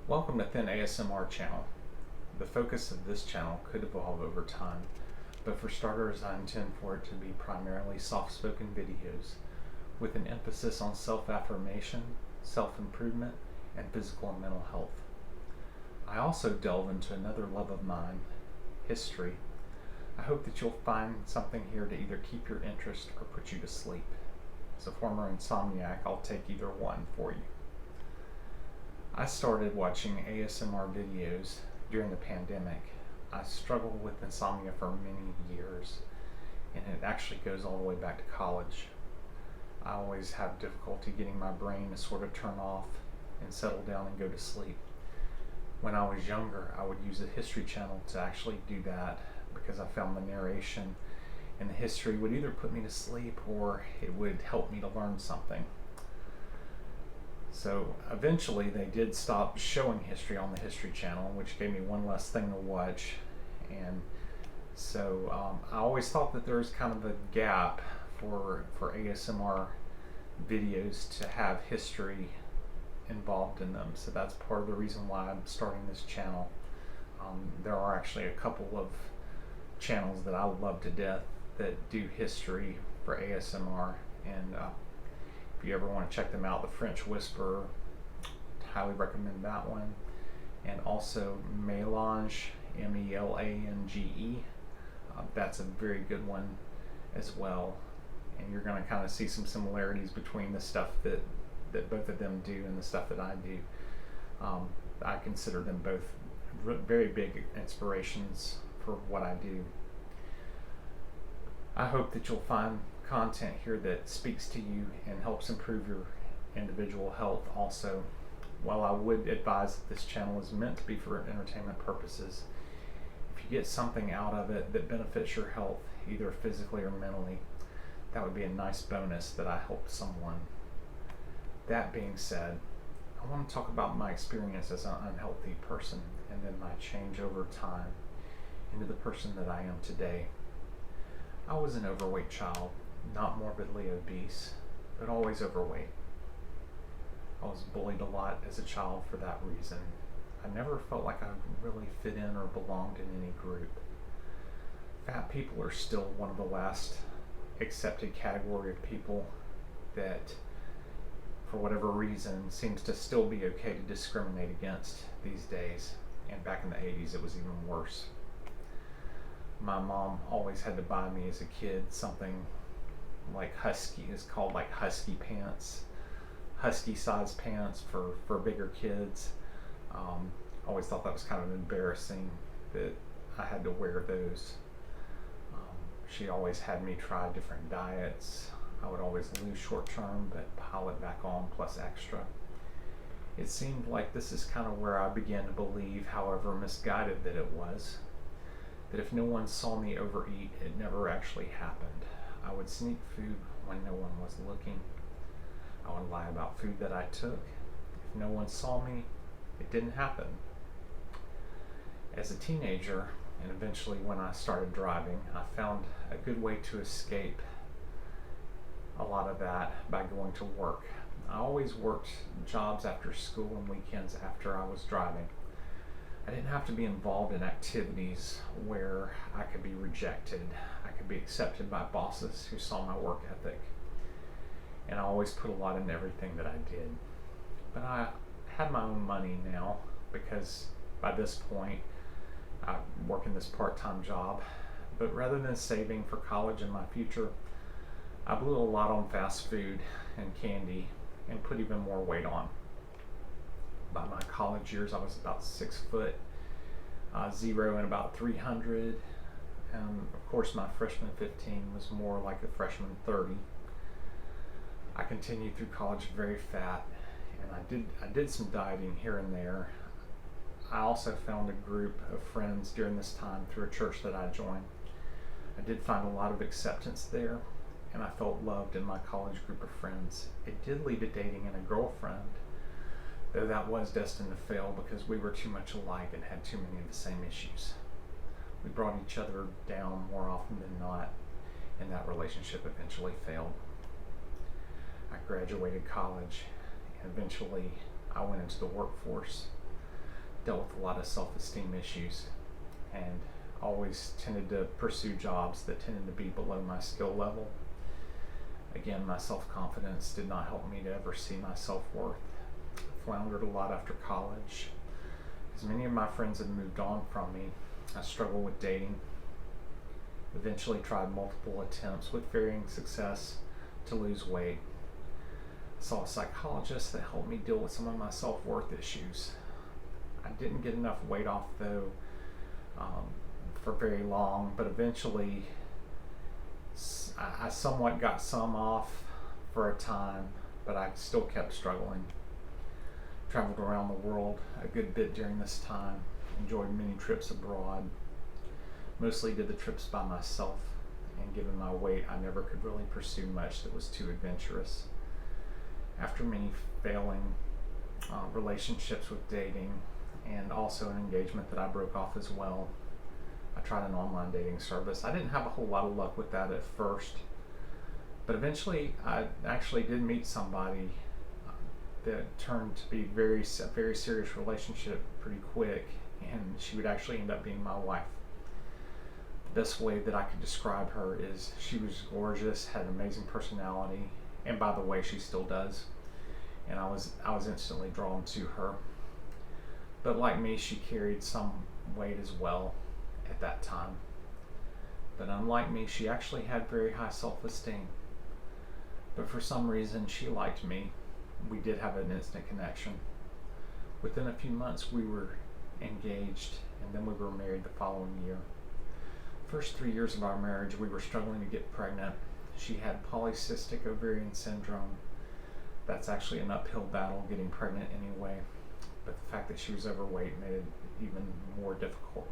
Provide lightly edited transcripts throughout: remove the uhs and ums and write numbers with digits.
Welcome to Thin ASMR channel. The focus of this channel could evolve over time, but for starters I intend for it to be primarily soft-spoken videos with an emphasis on self-affirmation, self-improvement, and physical and mental health. I also delve into another love of mine, history. I hope that you'll find something here to either keep your interest or put you to sleep. As a former insomniac, I'll take either one for you. I started watching ASMR videos during the pandemic. I struggled with insomnia for many years, and it actually goes all the way back to college. I always have difficulty getting my brain to sort of turn off and settle down and go to sleep. When I was younger, I would use the History Channel to actually do that because I found the narration in the history would either put me to sleep or it would help me to learn something. So eventually they did stop showing history on the History Channel, which gave me one less thing to watch. And so I always thought that there was kind of a gap for ASMR videos to have history involved in them. So that's part of the reason why I'm starting this channel. There are actually a couple of channels that I love to death that do history for ASMR, and if you ever want to check them out, The French Whisperer, highly recommend that one. And also Melange, Melange, that's a very good one as well. And you're going to kind of see some similarities between the stuff that both of them do and the stuff that I do. I consider them both very big inspirations for what I do. I hope that you'll find content here that speaks to you and helps improve your individual health also. While I would advise that this channel is meant to be for entertainment purposes, if you get something out of it that benefits your health, either physically or mentally, that would be a nice bonus that I helped someone. That being said, I want to talk about my experience as an unhealthy person and then my change over time into the person that I am today. I was an overweight child, not morbidly obese, but always overweight. I was bullied a lot as a child for that reason. I never felt like I really fit in or belonged in any group. Fat people are still one of the last accepted category of people that, for whatever reason, seems to still be okay to discriminate against these days. And back in the 80s, it was even worse. My mom always had to buy me as a kid something like husky, it's called like husky pants, husky size pants for bigger kids. Always thought that was kind of embarrassing that I had to wear those. She always had me try different diets. I would always lose short term but pile it back on plus extra. It seemed like this is kind of where I began to believe, however misguided that it was, that if no one saw me overeat, it never actually happened. I would sneak food when no one was looking. I would lie about food that I took. If no one saw me, it didn't happen. As a teenager, and eventually when I started driving, I found a good way to escape a lot of that by going to work. I always worked jobs after school and weekends after I was driving. I didn't have to be involved in activities where I could be rejected. I could be accepted by bosses who saw my work ethic. And I always put a lot into everything that I did. But I had my own money now because by this point I work in this part-time job. But rather than saving for college and my future, I blew a lot on fast food and candy and put even more weight on. By my college years, I was about 6 foot, 0 and about 300. Of course, my freshman 15 was more like a freshman 30. I continued through college very fat, and I did some dieting here and there. I also found a group of friends during this time through a church that I joined. I did find a lot of acceptance there, and I felt loved in my college group of friends. It did lead to dating and a girlfriend, though that was destined to fail because we were too much alike and had too many of the same issues. We brought each other down more often than not, and that relationship eventually failed. I graduated college, and eventually I went into the workforce. dealt with a lot of self-esteem issues and always tended to pursue jobs that tended to be below my skill level. Again, my self-confidence did not help me to ever see my self-worth. Floundered a lot after college. As many of my friends had moved on from me, I struggled with dating. Eventually tried multiple attempts with varying success to lose weight. I saw a psychologist that helped me deal with some of my self-worth issues. I didn't get enough weight off though for very long, but eventually I somewhat got some off for a time, but I still kept struggling. Traveled around the world a good bit during this time, enjoyed many trips abroad. Mostly did the trips by myself, and given my weight, I never could really pursue much that was too adventurous. After many failing relationships with dating, and also an engagement that I broke off as well, I tried an online dating service. I didn't have a whole lot of luck with that at first, but eventually I actually did meet somebody that turned to be a very serious relationship pretty quick, and she would actually end up being my wife. The best way that I could describe her is she was gorgeous, had an amazing personality, and by the way, she still does. And I was instantly drawn to her. But like me, she carried some weight as well at that time. But unlike me, she actually had very high self-esteem. But for some reason, she liked me. We did have an instant connection. Within a few months, we were engaged, and then we were married the following year. First 3 years of our marriage, we were struggling to get pregnant. She had polycystic ovarian syndrome. That's actually an uphill battle getting pregnant anyway, but the fact that she was overweight made it even more difficult.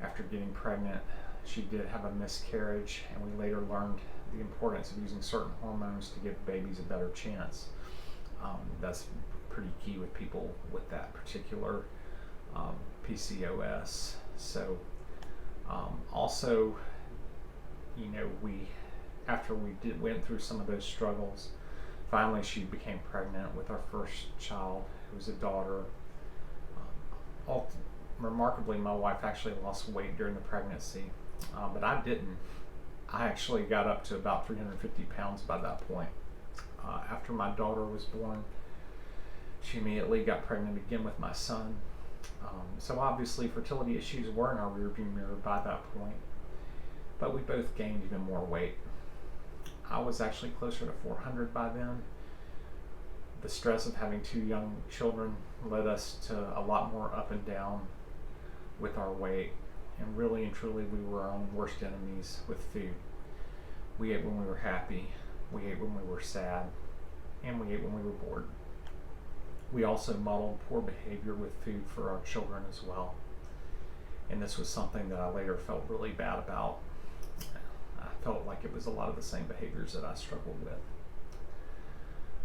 After getting pregnant, she did have a miscarriage, and we later learned the importance of using certain hormones to give babies a better chance. That's pretty key with people with that particular PCOS. So also, after we went through some of those struggles, finally she became pregnant with our first child, who was a daughter. Remarkably, my wife actually lost weight during the pregnancy, but I didn't. I actually got up to about 350 pounds by that point. After my daughter was born, she immediately got pregnant again with my son. So obviously fertility issues were in our rearview mirror by that point, but we both gained even more weight. I was actually closer to 400 by then. The stress of having 2 young children led us to a lot more up and down with our weight, and really and truly we were our own worst enemies with food. We ate when we were happy, we ate when we were sad, and we ate when we were bored. We also modeled poor behavior with food for our children as well. And this was something that I later felt really bad about. I felt like it was a lot of the same behaviors that I struggled with.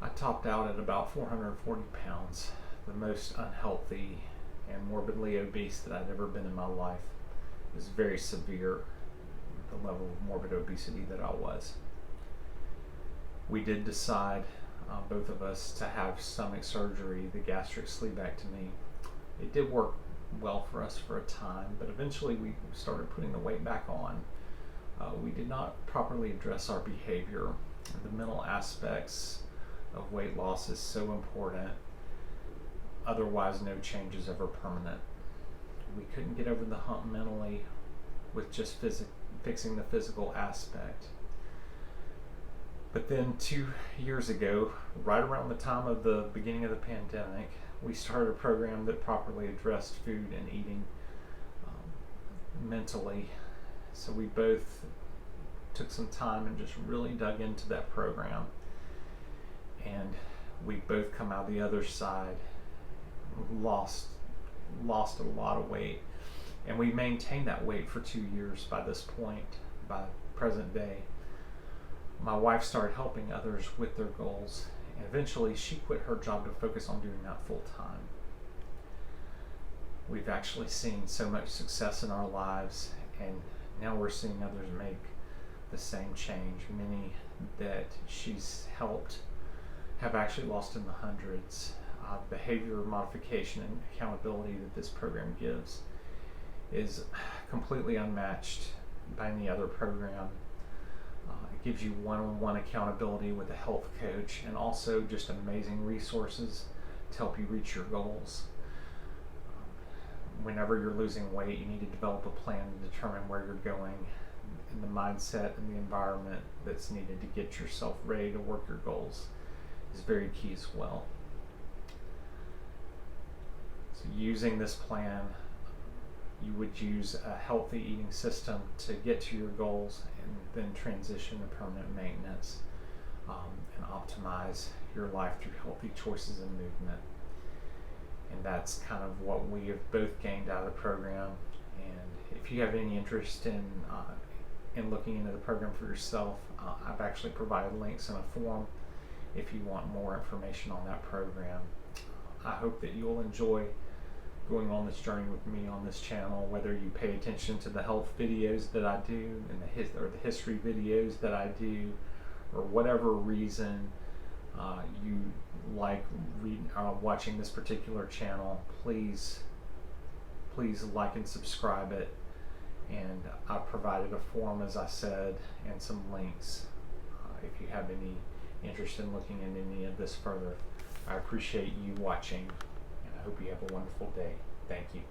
I topped out at about 440 pounds, the most unhealthy and morbidly obese that I'd ever been in my life. It was very severe, the level of morbid obesity that I was. We did decide, both of us, to have stomach surgery, the gastric sleevectomy. It did work well for us for a time, but eventually we started putting the weight back on. We did not properly address our behavior. The mental aspects of weight loss is so important. Otherwise, no change is ever permanent. We couldn't get over the hump mentally with just fixing the physical aspect. But then 2 years ago, right around the time of the beginning of the pandemic, we started a program that properly addressed food and eating mentally. So we both took some time and just really dug into that program. And we both come out the other side, lost a lot of weight. And we maintained that weight for 2 years by this point, by present day. My wife started helping others with their goals, and eventually she quit her job to focus on doing that full time. We've actually seen so much success in our lives, and now we're seeing others make the same change. Many that she's helped have actually lost in the hundreds. behavior modification and accountability that this program gives is completely unmatched by any other program. It gives you one-on-one accountability with a health coach, and also just amazing resources to help you reach your goals. Whenever you're losing weight, you need to develop a plan to determine where you're going, and the mindset and the environment that's needed to get yourself ready to work your goals is very key as well. So using this plan, you would use a healthy eating system to get to your goals, and then transition to permanent maintenance, and optimize your life through healthy choices and movement. And that's kind of what we have both gained out of the program. And if you have any interest in looking into the program for yourself, I've actually provided links in a form if you want more information on that program. I hope that you'll enjoy going on this journey with me on this channel, whether you pay attention to the health videos that I do and the history videos that I do, or whatever reason you like watching this particular channel. Please like and subscribe it. And I've provided a form, as I said, and some links if you have any interest in looking into any of this further. I appreciate you watching, and I hope you have a wonderful day. Thank you.